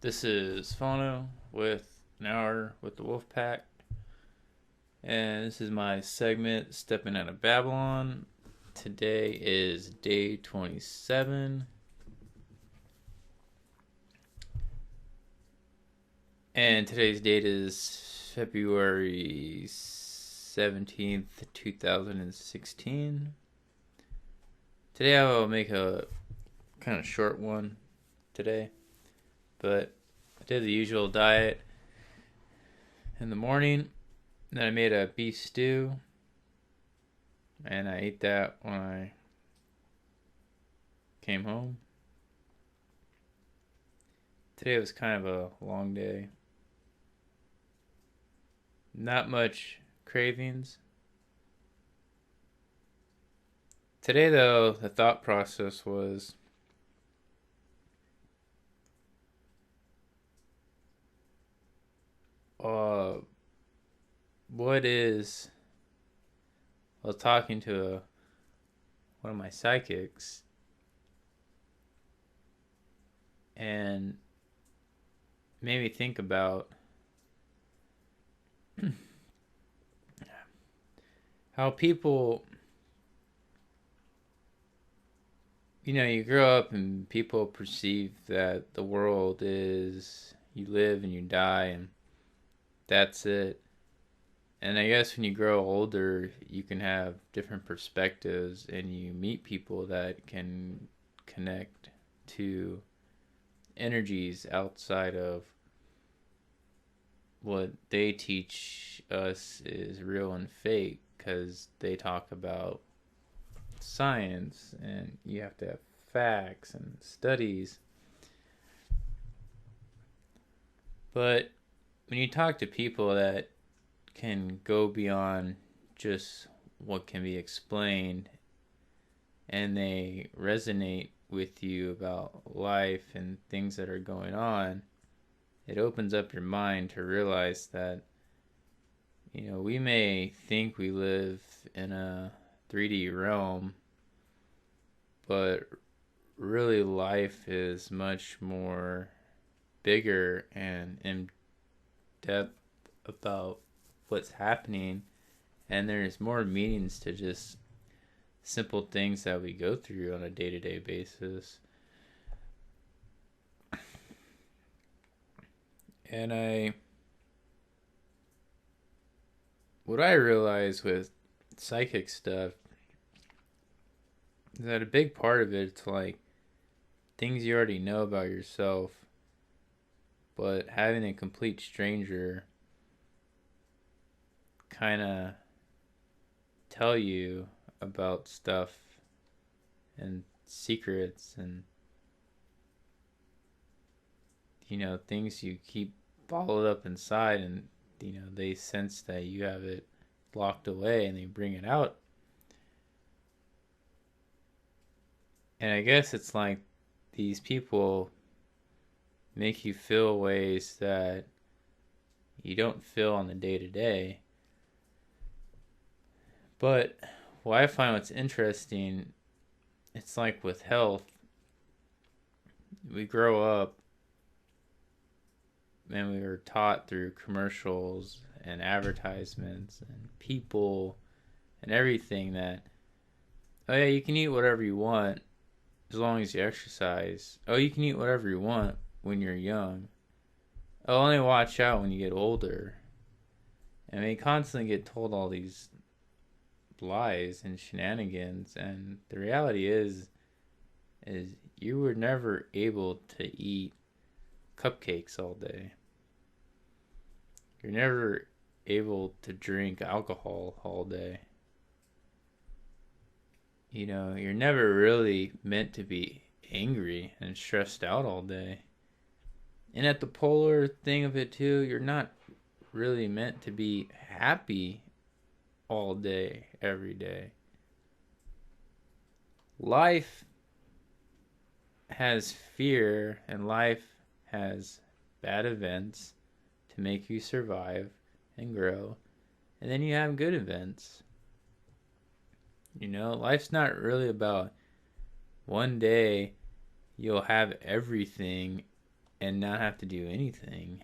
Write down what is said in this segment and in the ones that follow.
This is Fano with an hour with the Wolf Pack, and this is my segment Stepping Out of Babylon. Today is day 27, and today's date is February 17th, 2016. Today I will make a kind of short one today, but I did the usual diet in the morning. Then I made a beef stew, and I ate that when I came home. Today was kind of a long day. Not much cravings. Today, though, the thought process was what is. I was talking to one of my psychics, and made me think about how people, you grow up and people perceive that the world is you live and you die and that's it. And I guess when you grow older, you can have different perspectives and you meet people that can connect to energies outside of what they teach us is real and fake, because they talk about science and you have to have facts and studies. But when you talk to people that can go beyond just what can be explained and they resonate with you about life and things that are going on, it opens up your mind to realize that, we may think we live in a 3D realm, but really life is much more bigger and in depth about what's happening, and there's more meanings to just simple things that we go through on a day-to-day basis. And what I realize with psychic stuff is that a big part of it's like things you already know about yourself, but having a complete stranger kind of tell you about stuff and secrets and things you keep bottled up inside, and they sense that you have it locked away and they bring it out. And I guess it's like these people make you feel ways that you don't feel on the day-to-day. But what I find what's interesting, it's like with health, we grow up and we were taught through commercials and advertisements and people and everything that, oh yeah, you can eat whatever you want as long as you exercise. Oh, you can eat whatever you want when you're young. Oh, only watch out when you get older. And we constantly get told all these lies and shenanigans, and the reality is you were never able to eat cupcakes all day. You're never able to drink alcohol all day. You're never really meant to be angry and stressed out all day. And at the polar thing of it too, you're not really meant to be happy all day, every day. Life has fear and life has bad events to make you survive and grow. And then you have good events. Life's not really about one day you'll have everything and not have to do anything.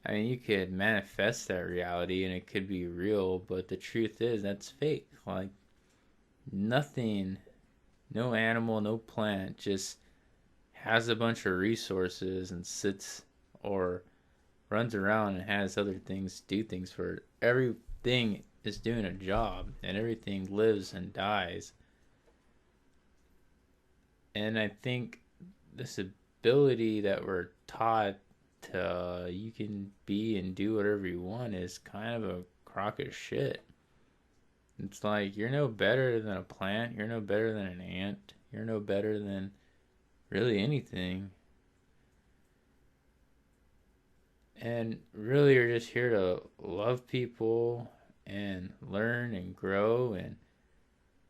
I mean, you could manifest that reality and it could be real, but the truth is that's fake. Like, nothing, no animal, no plant just has a bunch of resources and sits or runs around and has other things do things for it. Everything is doing a job and everything lives and dies. And I think this ability that we're taught to you can be and do whatever you want is kind of a crock of shit. It's like you're no better than a plant, you're no better than an ant, you're no better than really anything. And really you're just here to love people and learn and grow, and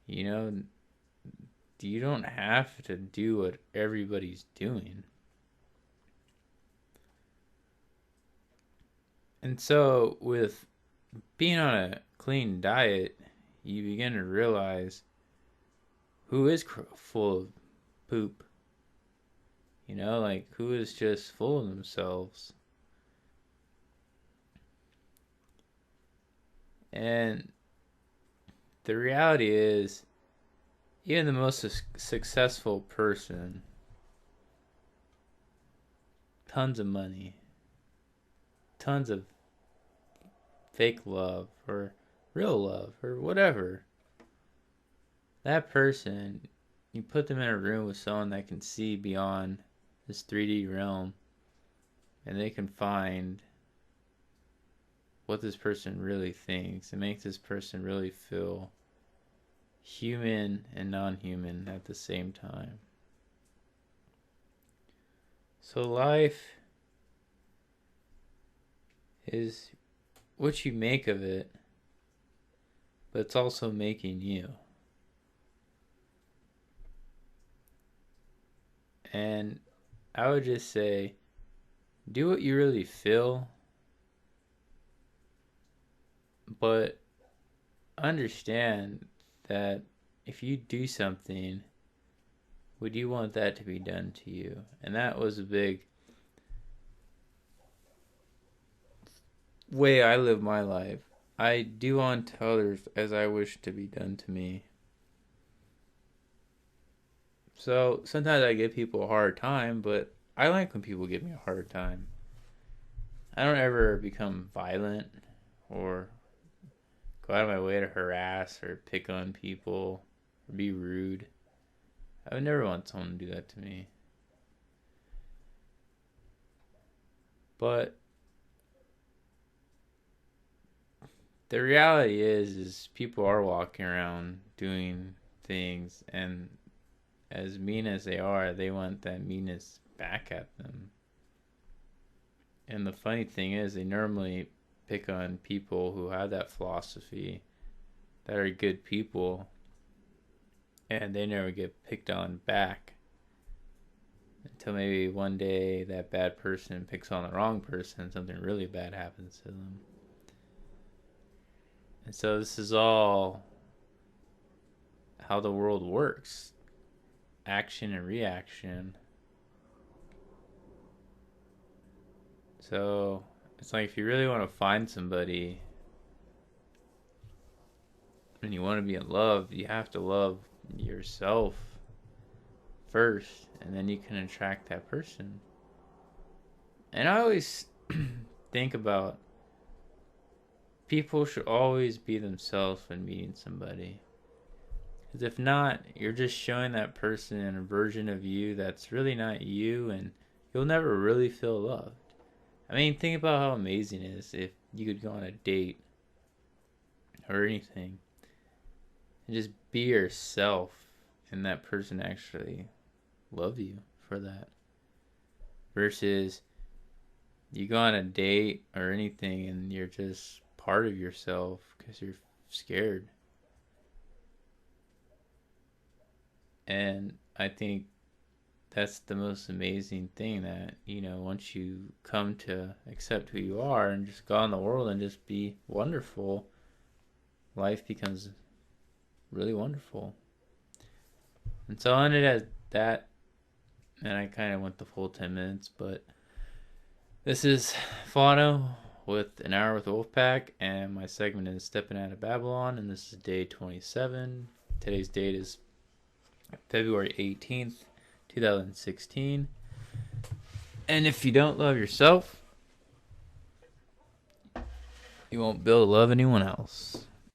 you know, you don't have to do what everybody's doing. And so with being on a clean diet, you begin to realize who is full of poop. You know, like who is just full of themselves. And the reality is, even the most successful person, tons of money, tons of fake love or real love or whatever, that person, you put them in a room with someone that can see beyond this 3D realm and they can find what this person really thinks and make this person really feel human and non-human at the same time. So life is what you make of it, but it's also making you. And I would just say, do what you really feel, but understand that if you do something, would you want that to be done to you? And that was a big way I live my life. I do unto others as I wish to be done to me. So sometimes I give people a hard time, but I like when people give me a hard time. I don't ever become violent or go out of my way to harass or pick on people or be rude. I would never want someone to do that to me. But the reality is people are walking around doing things, and as mean as they are, they want that meanness back at them. And the funny thing is, they normally pick on people who have that philosophy, that are good people, and they never get picked on back until maybe one day that bad person picks on the wrong person and something really bad happens to them. And so this is all how the world works. Action and reaction. So it's like if you really want to find somebody and you want to be in love, you have to love yourself first, and then you can attract that person. And I always think about people should always be themselves when meeting somebody. Because if not, you're just showing that person a version of you that's really not you, and you'll never really feel loved. I mean, think about how amazing it is if you could go on a date or anything and just be yourself, and that person actually love you for that. Versus you go on a date or anything and you're just part of yourself because you're scared. And I think that's the most amazing thing, that, you know, once you come to accept who you are and just go out in the world and just be wonderful, life becomes really wonderful. And so I ended at that and I kind of went the full 10 minutes, but this is Fano with An Hour with Wolfpack, and my segment is Steppin' Out of Babylon, and this is day 27. Today's date is February 18th, 2016. And if you don't love yourself, you won't be able to love anyone else.